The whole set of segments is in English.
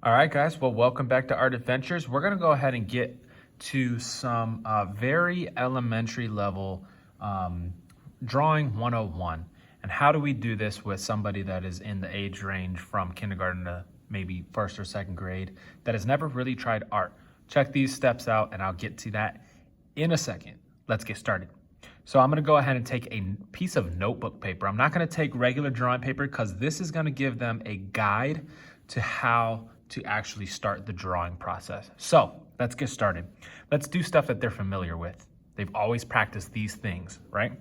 All right, guys. Well, welcome back to Art Adventures. We're going to go ahead and get to some very elementary level drawing 101. And how do we do this with somebody that is in the age range from kindergarten to maybe first or second grade that has never really tried art? Check these steps out, and I'll get to that in a second. Let's get started. So I'm going to go ahead and take a piece of notebook paper. I'm not going to take regular drawing paper because this is going to give them a guide to how to actually start the drawing process. So let's get started. Let's do stuff that they're familiar with. They've always practiced these things, right?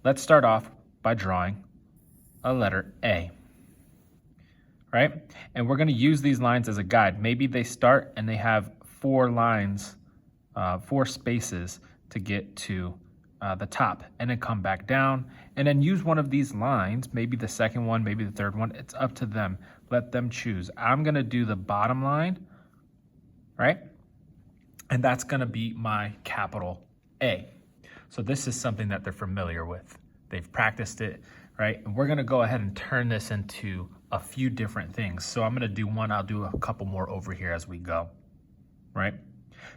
Let's start off by drawing a letter A, right? And we're gonna use these lines as a guide. Maybe they start and they have 4 lines, 4 spaces to get to the top, and then come back down and then use one of these lines, maybe the second one, maybe the third one. It's up to them. Let them choose. I'm gonna do the bottom line, right? And that's gonna be my capital A. So this is something that they're familiar with. They've practiced it, right? And we're gonna go ahead and turn this into a few different things. So I'm gonna do one, I'll do a couple more over here as we go, right?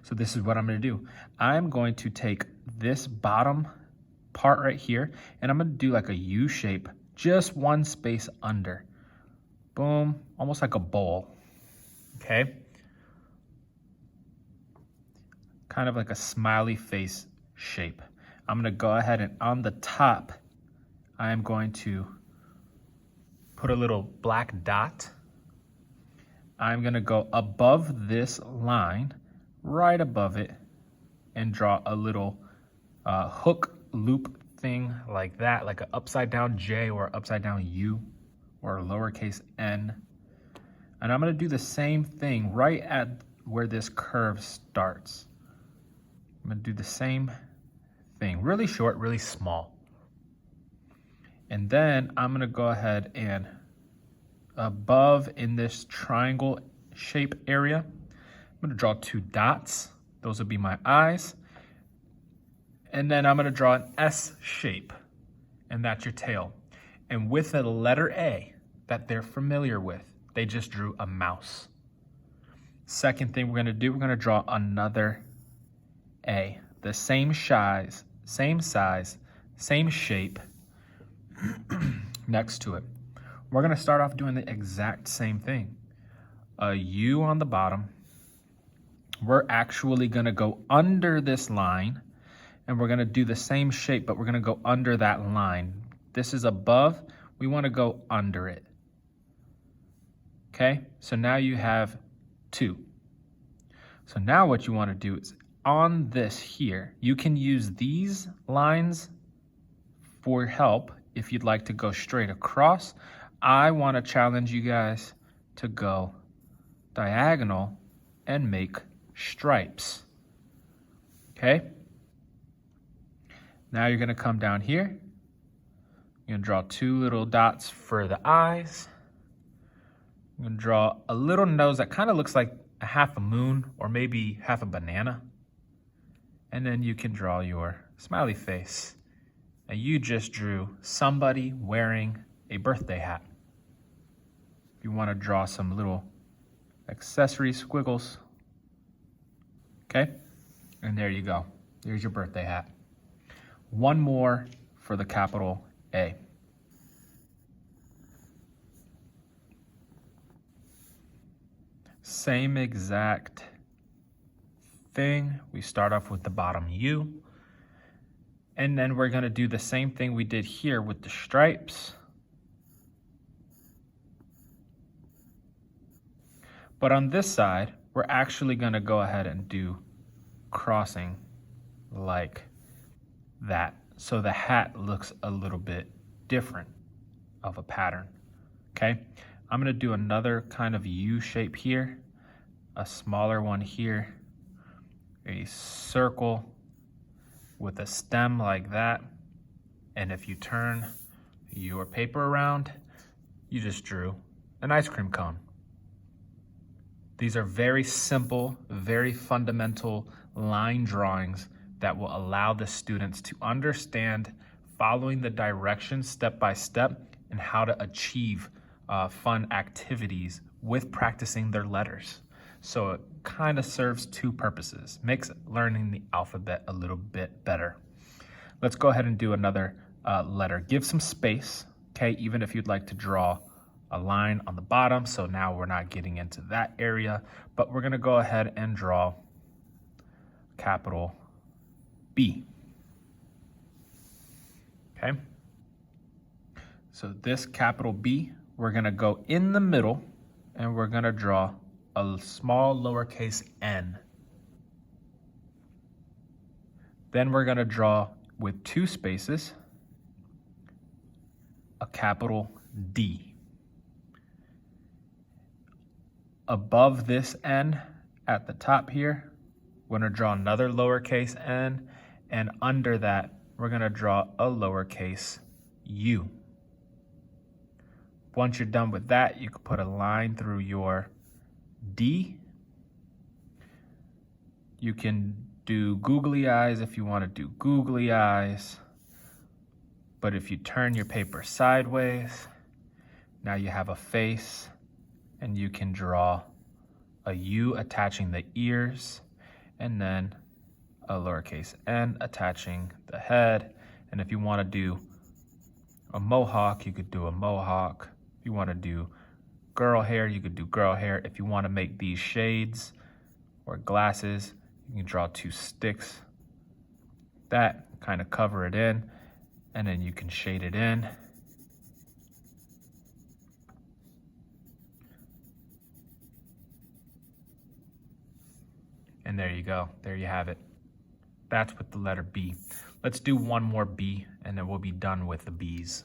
So this is what I'm gonna do. I'm going to take this bottom part right here, and I'm gonna do like a U shape, just one space under. Boom, almost like a bowl, okay? Kind of like a smiley face shape. I'm gonna go ahead and on the top, I am going to put a little black dot. I'm gonna go above this line, right above it, and draw a little hook loop thing like that, like an upside down J or upside down U or a lowercase n. And I'm gonna do the same thing right at where this curve starts. I'm gonna do the same thing, really short, really small. And then I'm gonna go ahead and above in this triangle shape area, I'm gonna draw 2 dots. Those would be my eyes. And then I'm gonna draw an S shape, and that's your tail. And with the letter A that they're familiar with, they just drew a mouse. Second thing we're gonna do, we're gonna draw another A. The same size, same shape next to it. We're gonna start off doing the exact same thing. A U on the bottom. We're actually gonna go under this line, and we're gonna do the same shape, but we're gonna go under that line. This is above, we wanna go under it. Okay, so now you have 2. So now what you wanna do is on this here, you can use these lines for help if you'd like to go straight across. I wanna challenge you guys to go diagonal and make stripes, okay? Now you're gonna come down here. You're gonna draw 2 little dots for the eyes. I'm gonna draw a little nose that kind of looks like a half a moon or maybe half a banana. And then you can draw your smiley face. And you just drew somebody wearing a birthday hat. If you wanna draw some little accessory squiggles, okay? And there you go, there's your birthday hat. One more for the capital A. Same exact thing. We start off with the bottom U, and then we're gonna do the same thing we did here with the stripes. But on this side, we're actually gonna go ahead and do crossing like that. So the hat looks a little bit different of a pattern, okay? I'm gonna do another kind of U shape here, a smaller one here, a circle with a stem like that. And if you turn your paper around, you just drew an ice cream cone. These are very simple, very fundamental line drawings that will allow the students to understand following the directions step by step and how to achieve fun activities with practicing their letters. So it kind of serves two purposes, makes learning the alphabet a little bit better. Let's go ahead and do another letter. Give some space, okay, even if you'd like to draw a line on the bottom. So now we're not getting into that area, but we're gonna go ahead and draw capital B. Okay, so this capital B, we're gonna go in the middle and we're gonna draw a small lowercase n. Then we're gonna draw with 2 spaces a capital D. Above this n at the top here, we're gonna draw another lowercase n, and under that, we're gonna draw a lowercase u. Once you're done with that, you can put a line through your D. You can do googly eyes if you want to do googly eyes. But if you turn your paper sideways, now you have a face, and you can draw a U attaching the ears, and then a lowercase n attaching the head. And if you want to do a mohawk, you could do a mohawk. If you want to do girl hair, you could do girl hair. If you want to make these shades or glasses, you can draw 2 sticks. That kind of cover it in, and then you can shade it in. And there you go. There you have it. That's with the letter B. Let's do one more B, and then we'll be done with the B's.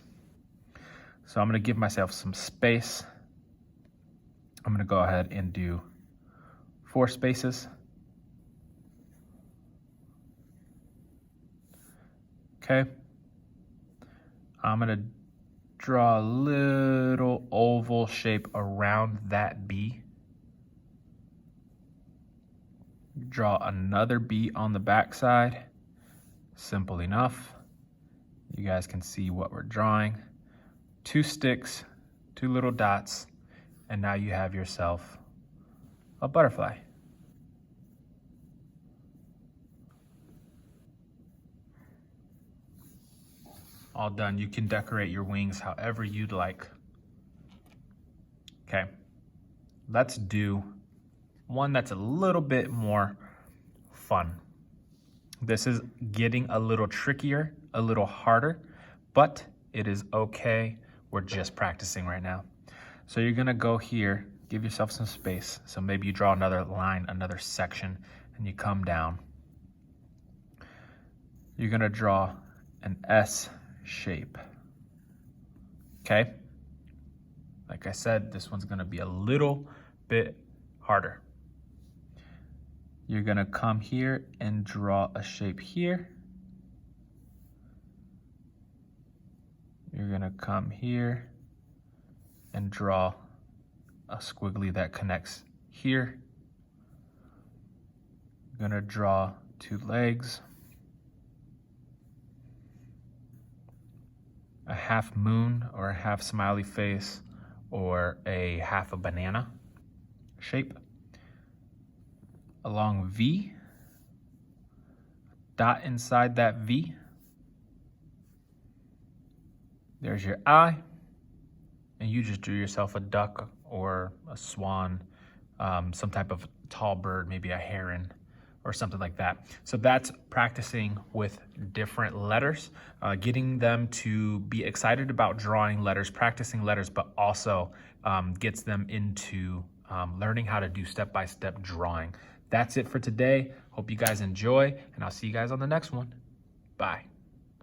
So I'm going to give myself some space. I'm going to go ahead and do 4 spaces. Okay. I'm going to draw a little oval shape around that B. Draw another B on the back side. Simple enough. You guys can see what we're drawing. 2 sticks, 2 little dots, and now you have yourself a butterfly. All done. You can decorate your wings however you'd like. Okay, let's do one that's a little bit more fun. This is getting a little trickier, a little harder, but it is okay. We're just practicing right now. So you're gonna go here, give yourself some space. So maybe you draw another line, another section, and you come down. You're gonna draw an S shape. Okay? Like I said, this one's gonna be a little bit harder. You're gonna come here and draw a shape here. You're gonna come here and draw a squiggly that connects here. You're gonna draw 2 legs, a half moon or a half smiley face or a half a banana shape. A long V, dot inside that V. There's your eye, and you just drew yourself a duck or a swan, some type of tall bird, maybe a heron or something like that. So that's practicing with different letters, getting them to be excited about drawing letters, practicing letters, but also gets them into learning how to do step-by-step drawing. That's it for today. Hope you guys enjoy, and I'll see you guys on the next one. Bye.